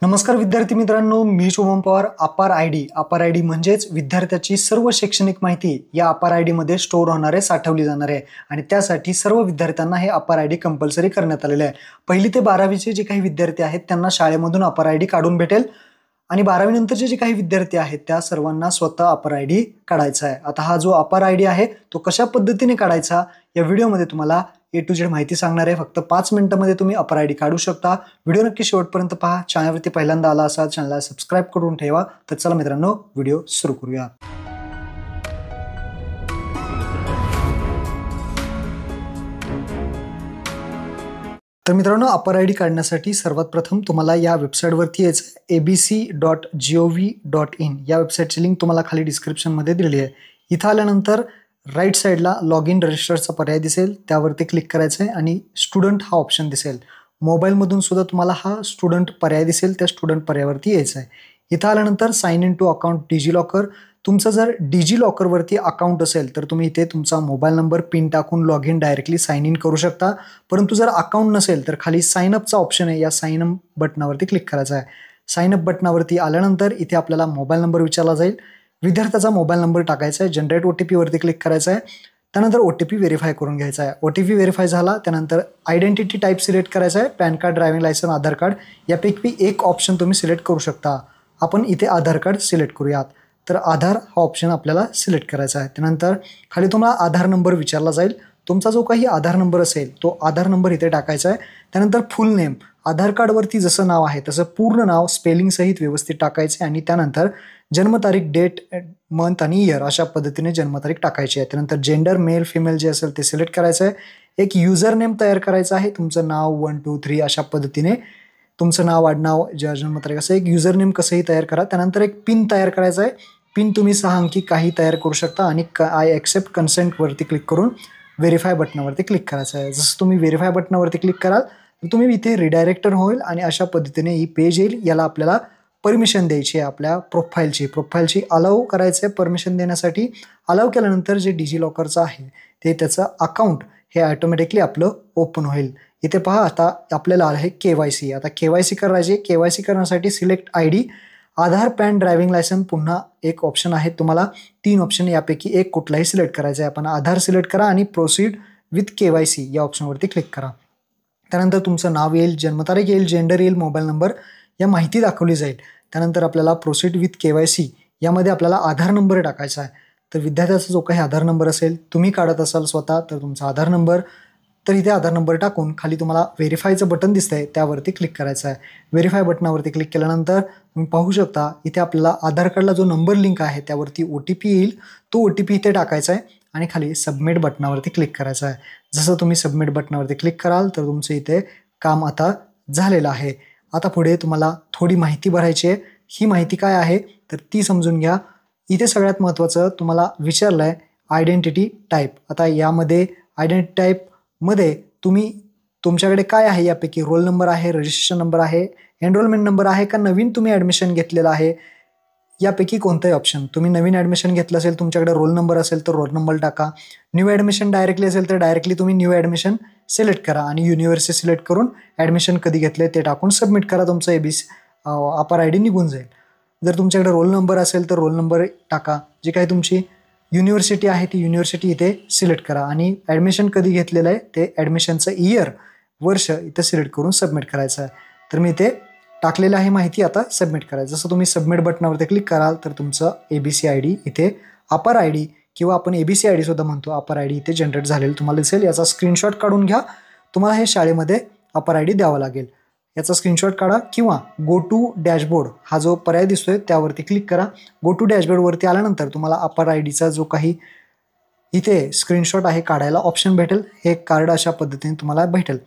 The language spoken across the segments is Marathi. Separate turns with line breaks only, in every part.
नमस्कार विद्यार्थी मित्रांनो, मी शुभम पवार. अपार आयडी म्हणजेच विद्यार्थ्याची सर्व शैक्षणिक माहिती या अपार आयडी मध्ये स्टोअर होणार आहे, साठवली जाणार आहे आणि त्यासाठी सर्व विद्यार्थ्यांना हे अपार आयडी कंपल्सरी करण्यात आलेले आहे. पहिली ते 12वीचे जे काही विद्यार्थी आहेत त्यांना शाळेमधून अपार आयडी काढून भेटेल आणि 12वी नंतरचे जे काही विद्यार्थी आहेत त्या सर्वांना स्वतः अपार आयडी काढायचा आहे. आता हा जो अपार आयडी आहे तो कशा पद्धतीने काढायचा या व्हिडिओमध्ये तुम्हाला A to Z माहिती सांगणार आहे. फक्त 5 मिनिटांमध्ये तुम्ही अपार आयडी काढू शकता. व्हिडिओ नक्की शेवटपर्यंत पहा. चॅनलवरती पहिल्यांदा आला असाल चॅनलला सबस्क्राइब करून ठेवा. तर चला मित्रांनो, व्हिडिओ सुरू करूया. तर मित्रांनो, अपार आयडी काढण्यासाठी सर्वात प्रथम तुम्हाला या वेबसाईटवरती यायचं abc.gov.in या वेबसाईटची लिंक तुम्हाला खाली डिस्क्रिप्शनमध्ये दिलेली आहे. इथं आल्यानंतर राईट साईडला लॉग इन रजिस्टरचा पर्याय दिसेल, त्यावरती क्लिक करायचं आहे आणि स्टुडंट हा ऑप्शन दिसेल. मोबाईलमधून सुद्धा तुम्हाला हा स्टुडंट पर्याय दिसेल, त्या स्टुडंट पर्यायावरती यायचं आहे. इथं आल्यानंतर sign in to account DigiLocker. तुमचं जर डिजिलॉकरवरती अकाउंट असेल तर तुम्ही इथे तुमचा मोबाईल नंबर पिन टाकून log in directly sign in करू शकता. परंतु जर अकाउंट नसेल तर खाली साइन अपचा ऑप्शन आहे, या साइन अप बटनावरती क्लिक करायचं आहे. साइन अप बटनावरती आल्यानंतर इथे आपल्याला मोबाईल नंबर विचारला जाईल. विद्यार्थ्याचा मोबाईल नंबर टाकायचा आहे. जनरेट OTP वरती क्लिक करायचं आहे. त्यानंतर OTP व्हेरीफाय करून घ्यायचा आहे. OTP व्हेरीफाय झाला त्यानंतर आयडेंटिटी टाईप सिलेक्ट करायचा आहे. पॅन कार्ड, ड्रायव्हिंग लायसन, आधार कार्ड यापैकी एक ऑप्शन तुम्ही सिलेक्ट करू शकता. आपण इथे आधार कार्ड सिलेक्ट करूयात. तर आधार हा ऑप्शन आपल्याला सिलेक्ट करायचा आहे. त्यानंतर खाली तुम्हाला आधार नंबर विचारला जाईल. तुमचा जो काही आधार नंबर असेल तो आधार नंबर इथे टाकायचा आहे. त्यानंतर फुल नेम, आधार कार्डवरती जसं नाव आहे तसं पूर्ण नाव स्पेलिंगसहित व्यवस्थित टाकायचे आणि त्यानंतर जन्मतारीख, डेट, मंथ आणि इयर अशा पद्धतीने जन्मतारीख टाकायची आहे. त्यानंतर जेंडर मेल फिमेल जे असेल ते सिलेक्ट करायचं आहे. एक युजर नेम तयार करायचं आहे. तुमचं नाव 1 2 3 अशा पद्धतीने तुमचं नाव, आडनाव, जन्मतारीख असं एक युजर नेम कसंही तयार करा. त्यानंतर एक पिन तयार करायचा आहे. पिन तुम्ही 6 अंकी काही तयार करू शकता आणि आय ॲक्सेप्ट कन्सेंटवरती क्लिक करून व्हेरीफाय बटनावरती क्लिक करायचं आहे. जसं तुम्ही व्हेरीफाय बटनावरती क्लिक कराल तर तुम्ही इथे रिडायरेक्टर होईल आणि अशा पद्धतीने ही पेज येईल. याला आपल्याला परमिशन द्यायची आहे. आपल्या प्रोफाईलची अलाउ करायचं आहे. परमिशन देण्यासाठी अलाउ केल्यानंतर जे डिजिलॉकरचं आहे ते त्याचं अकाउंट हे ऑटोमॅटिकली आपलं ओपन होईल. इथे पहा, आता आपल्याला आहे KYC. आता KYC करायचे. KYC करण्यासाठी सिलेक्ट ID, आधार, पॅन, ड्रायव्हिंग लायसन, पुन्हा एक ऑप्शन आहे. तुम्हाला 3 ऑप्शन यापैकी एक कुठलाही सिलेक्ट करायचं आहे. आपण आधार सिलेक्ट करा आणि प्रोसीड विथ KYC या ऑप्शनवरती क्लिक करा. त्यानंतर तुमचं नाव येईल, जन्मतारीख येईल, जेंडर येईल, मोबाईल नंबर या माहिती दाखवली जाईल. त्यानंतर आपल्याला प्रोसीड विथ KYC यामध्ये आपल्याला आधार नंबर टाकायचा आहे. तर विद्यार्थ्याचा जो काही आधार नंबर असेल, तुम्ही काढत असाल स्वतः तर तुमचा आधार नंबर, तर इथे आधार नंबर टाकून खाली तुम्हाला व्हेरीफायचं बटन दिसतंय त्यावरती क्लिक करायचं आहे. व्हेरीफाय बटनावरती क्लिक केल्यानंतर तुम्ही पाहू शकता इथे आपल्याला आधार कार्डला जो नंबर लिंक आहे त्यावरती OTP येईल. तो OTP इथे टाकायचा आहे आणि खाली सबमिट बटनावरती क्लिक करायचं आहे. जसं तुम्ही सबमिट बटनावरती क्लिक कराल तर तुमचं इथे काम आता झालेलं आहे. आता पुढे तुम्हाला थोडी माहिती भरायची आहे. ही माहिती काय आहे तर ती समजून घ्या. इथे सगळ्यात महत्त्वाचं तुम्हाला विचारलं आहे आयडेंटिटी टाईप. आता यामध्ये आयडेंटिटी टाईपमध्ये तुम्ही तुमच्याकडे काय आहे यापैकी रोल नंबर आहे, रजिस्ट्रेशन नंबर आहे, एनरोलमेंट नंबर आहे का नवीन तुम्ही ॲडमिशन घेतलेलं आहे, यापैकी कोणतंही ऑप्शन. तुम्ही नवीन ॲडमिशन घेतलं असेल, तुमच्याकडे रोल नंबर असेल तर रोल नंबर टाका. न्यू ॲडमिशन डायरेक्टली असेल तर डायरेक्टली तुम्ही न्यू ॲडमिशन सिलेक्ट करा आणि युनिव्हर्सिटी सिलेक्ट करून ॲडमिशन कधी घेतले ते टाकून सबमिट करा. तुमचं अपार आयडी निघून जाईल. जर तुमच्याकडे रोल नंबर असेल तर रोल नंबर टाका. जे काही तुमची युनिव्हर्सिटी आहे ती युनिव्हर्सिटी इथे सिलेक्ट करा आणि ॲडमिशन कधी घेतलेलं आहे ते ॲडमिशनचं इयर, वर्ष इथे सिलेक्ट करून सबमिट करायचं आहे. तर मी इथे टाकलेलं आहे माहिती, आता सबमिट करायचं. जसं तुम्ही सबमिट बटनावरती क्लिक कराल तर तुमचं ABC ID इथे अपार आयडी किंवा आपण ABC ID सुद्धा म्हणतो, अपार आयडी इथे जनरेट झालेलं तुम्हाला दिसेल. याचा स्क्रीनशॉट काढून घ्या. तुम्हाला हे शाळेमध्ये अपार आयडी द्यावा लागेल. याचा स्क्रीनशॉट काढा किंवा गो टू डॅशबोर्ड हा जो पर्याय दिसतोय त्यावरती क्लिक करा. गो टू डॅशबोर्डवरती आल्यानंतर तुम्हाला अपार आयडीचा जो काही इथे स्क्रीनशॉट आहे काढायला ऑप्शन भेटेल. हे कार्ड अशा पद्धतीने तुम्हाला भेटेल.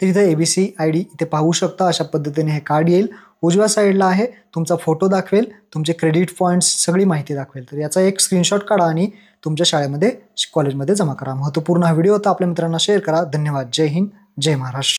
तर इथे ABC ID इथे पाहू शकता. अशा पद्धतीने हे कार्ड येईल. उजव्या साईडला आहे, तुमचा फोटो दाखवेल, तुमचे क्रेडिट पॉईंट्स सगळी माहिती दाखवेल. तर याचा एक स्क्रीनशॉट काढा आणि तुमच्या शाळेमध्ये, कॉलेजमध्ये जमा करा. महत्त्वपूर्ण हा व्हिडिओ होता. आपल्या मित्रांना शेअर करा. धन्यवाद. जय हिंद, जय महाराष्ट्र.